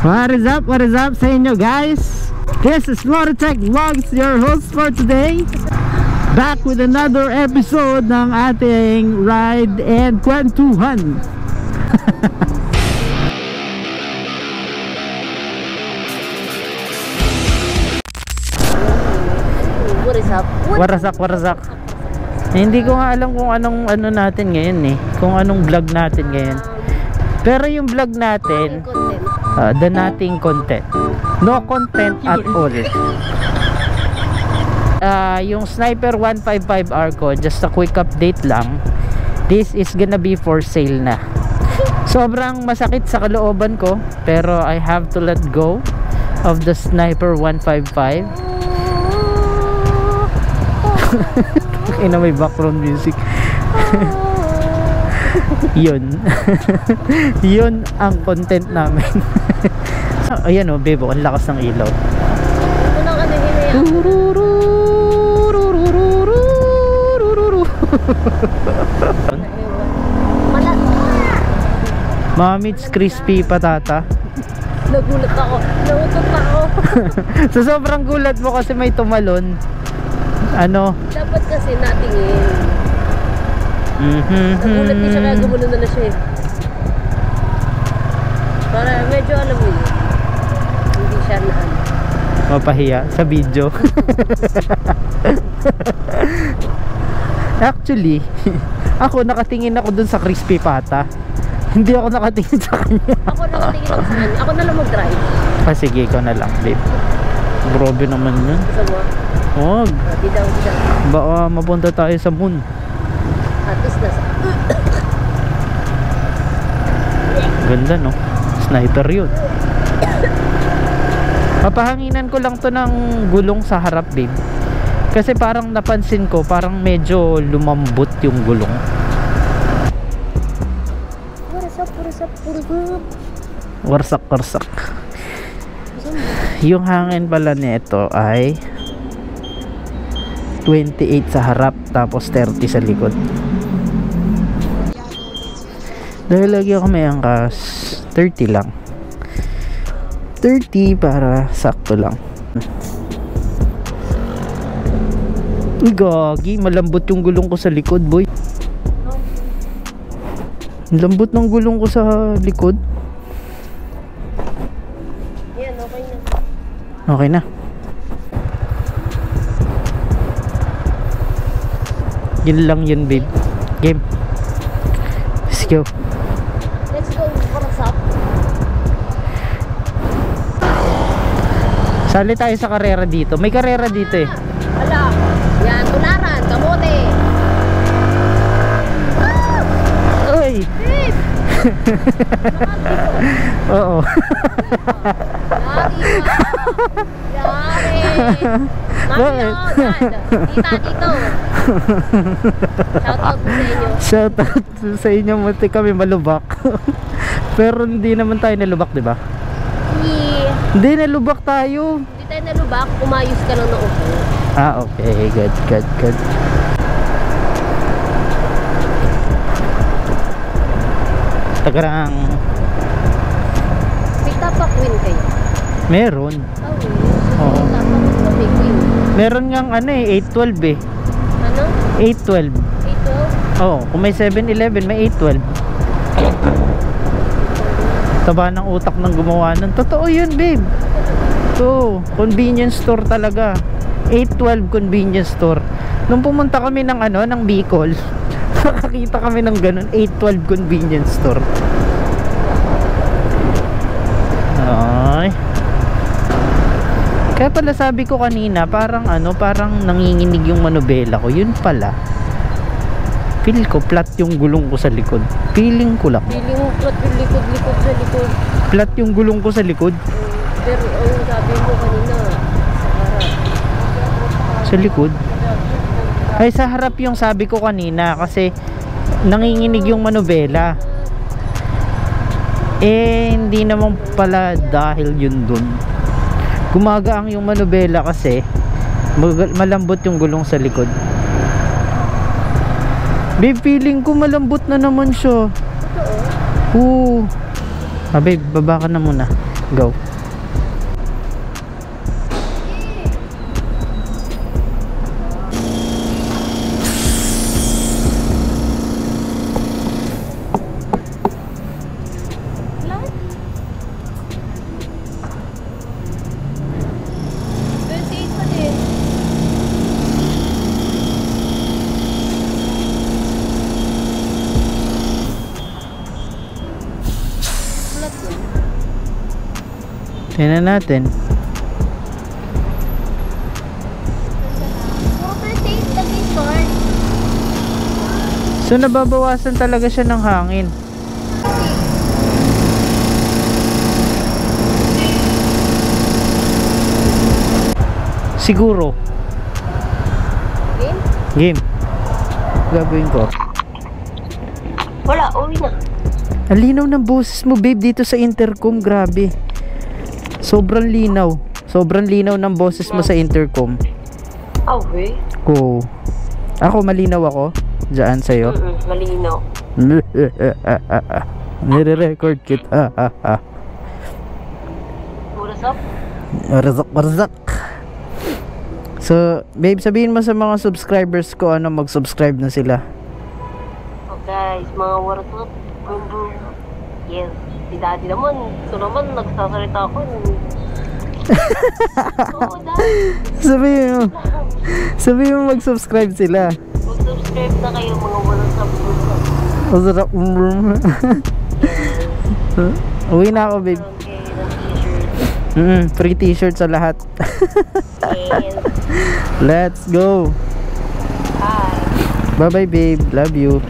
What is up sa inyo guys? This is Lortech Vlogs, your host for today. Back with another episode ng ating ride and kwentuhan. What is up? Hindi ko nga alam kung anong ano natin ngayon kung anong vlog natin ngayon. Pero yung vlog natin, the nothing content. No content at all. Yung Sniper 155R ko, just a quick update lang. This is gonna be for sale na. Sobrang masakit sa kalooban ko, pero I have to let go of the Sniper 155. Ina, may background music. Yun. Yun ang content namin. Ayan o, bebo, ang lakas ng ilaw. Mamits crispy patata. Nagulat ako. Nautot ako. So sobrang gulat mo kasi may tumalon. Ano? Dapat kasi natingin. Nagulat din siya kaya gumulo na siya eh. Para medyo alam mo yun. Hindi siya na ano. Mapahiya sa video. Actually, ako nakatingin ako dun sa crispy pata. Hindi ako nakatingin sa kanya. Ako nakatingin ako sa kanya. Ako na lang mag-drive. Sige, ikaw na lang, babe. Grabe naman yun. Gusto mo? Huwag. Di daw. Baka mapunta tayo sa moon. Atos na sa... Ganda no? Sniper yun. Papahanginan ko lang to ng gulong sa harap, babe. Kasi parang napansin ko, parang medyo lumambot yung gulong. Warsak. Yung hangin pala nito ay 28 sa harap, tapos 30 sa likod. Dahil lagi ako may angkas, 30 lang. 30 para sakto lang. Uy, gagi, malambot yung gulong ko sa likod, boy. Lambot ng gulong ko sa likod. Yan, okay na. Okay na. Yun lang yun, babe. Game. Let's go. Let's go. What's up? Sali tayo sa karera dito. May karera dito eh. Hala. Yan, tularan. Kamote. Uy! Babe! Oo. Yari! Mami, tita dito. Shoutout sa inyo. Munti kami malubak. Pero hindi naman tayo nalubak, di ba? Hindi nalubak tayo. Hindi tayo nalubak. Umayos ka lang na upo. Okay. Good. Tagarang. May tapak win kayo? Meron. Oo. May queen. Meron ngang ano 812 eh. Ano? 812. 812? Oo, kung may 7-Eleven, may 812. Taba ng utak ng gumawa nun. Totoo yun, babe. Ito, convenience store talaga. 812 convenience store. Nung pumunta kami ng ng Bicol, nakakita kami ng ganun, 812 convenience store. Ay. Kaya pala sabi ko kanina, parang nanginginig yung manubela ko. Yun pala. Feel ko flat yung gulong ko sa likod. Feeling ko lang. Feeling mo flat yung likod sa likod. Flat yung gulong ko sa likod. Pero ang sabi mo kanina, sa harap. Sa likod? Ay, sa harap yung sabi ko kanina kasi nanginginig yung manubela. Hindi naman pala dahil yun dun. Gumagaang yung manubela kasi malambot yung gulong sa likod. Babe, feeling ko malambot na naman siya. Oo. Babe, baba ka na muna. Go. Tingnan natin. So nababawasan talaga siya ng hangin. Siguro. Game. Gagawin ko. Wala, uwi na. Ang linaw ng boses mo, babe, dito sa intercom. Grabe. Sobrang linaw. Sobrang linaw ng boses mo sa intercom. Uwi? Oo. Ako, malinaw ako? Diyan sa'yo? Malinaw. Nire-record kita. What's up? Warzak. So, babe, sabihin mo sa mga subscribers ko ano, mag-subscribe na sila. Oh guys, mga what's up? Boom boom. Yes. Si daddy naman, ito naman, nagsasalita ako. Oo, daddy. Sabihin mo mag-subscribe sila. Mag-subscribe na kayo, mga what's up? Warzak. Uwi na ako, babe. Okay, ng t-shirt. Free t-shirt sa lahat. Yes. Let's go. Bye. Bye-bye, babe. Love you.